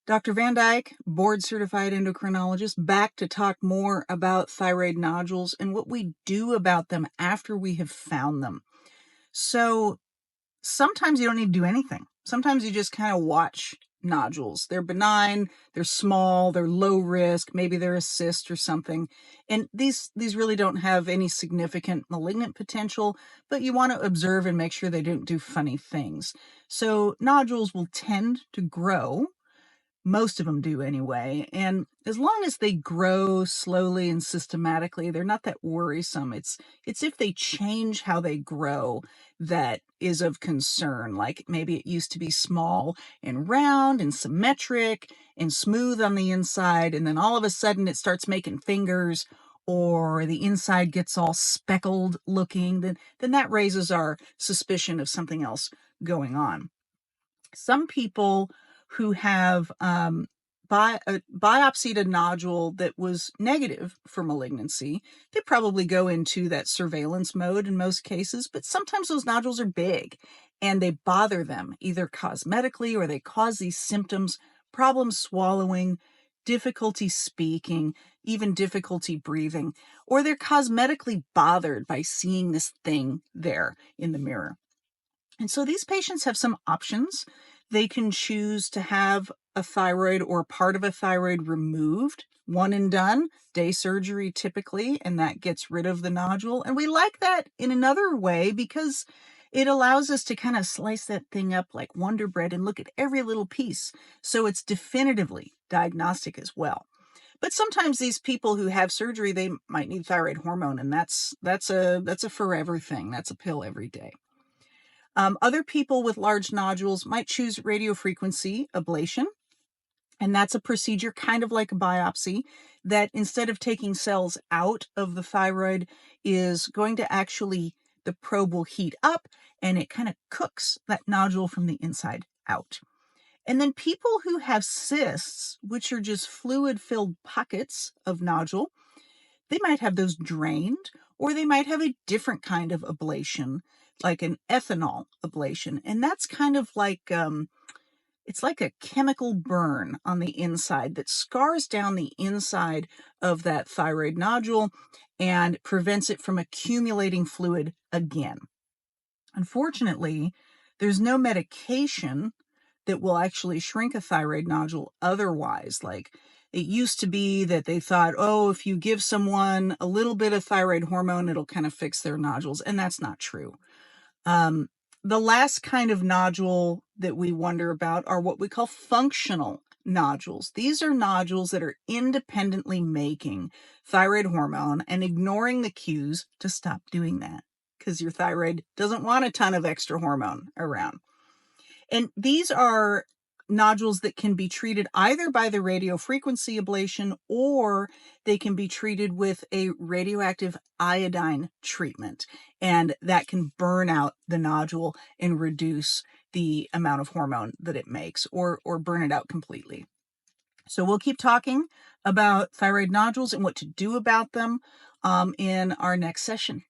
Dr. VanDyke, board-certified endocrinologist, back to talk more about thyroid nodules and what we do about them after we have found them. So sometimes you don't need to do anything. Sometimes you just kind of watch nodules. They're benign, they're small, they're low risk, maybe they're a cyst or something. And these really don't have any significant malignant potential, but you want to observe and make sure they don't do funny things. So nodules will tend to grow. Most of them do anyway. And as long as they grow slowly and systematically, they're not that worrisome. It's if they change how they grow that is of concern. Like maybe it used to be small and round and symmetric and smooth on the inside, and then all of a sudden it starts making fingers, or the inside gets all speckled looking, then that raises our suspicion of something else going on. Some people who have biopsied a nodule that was negative for malignancy, they probably go into that surveillance mode in most cases, but sometimes those nodules are big and they bother them either cosmetically, or they cause these symptoms, problems swallowing, difficulty speaking, even difficulty breathing, or they're cosmetically bothered by seeing this thing there in the mirror. And so these patients have some options. They can choose to have a thyroid or part of a thyroid removed, one and done, day surgery typically, and that gets rid of the nodule. And we like that in another way because it allows us to kind of slice that thing up like Wonder Bread and look at every little piece. So it's definitively diagnostic as well. But sometimes these people who have surgery, they might need thyroid hormone, and that's a forever thing. That's a pill every day. Other people with large nodules might choose radiofrequency ablation, and that's a procedure kind of like a biopsy that instead of taking cells out of the thyroid is going to actually, the probe will heat up and it kind of cooks that nodule from the inside out. And then people who have cysts, which are just fluid-filled pockets of nodule, they might have those drained, or they might have a different kind of ablation, like an ethanol ablation. And that's kind of like, it's like a chemical burn on the inside that scars down the inside of that thyroid nodule and prevents it from accumulating fluid again. Unfortunately, there's no medication that will actually shrink a thyroid nodule otherwise. Like it used to be that they thought, oh, if you give someone a little bit of thyroid hormone, it'll kind of fix their nodules. And that's not true. The last kind of nodule that we wonder about are what we call functional nodules. These are nodules that are independently making thyroid hormone and ignoring the cues to stop doing that because your thyroid doesn't want a ton of extra hormone around. And these are nodules that can be treated either by the radiofrequency ablation, or they can be treated with a radioactive iodine treatment. And that can burn out the nodule and reduce the amount of hormone that it makes, or burn it out completely. So we'll keep talking about thyroid nodules and what to do about them in our next session.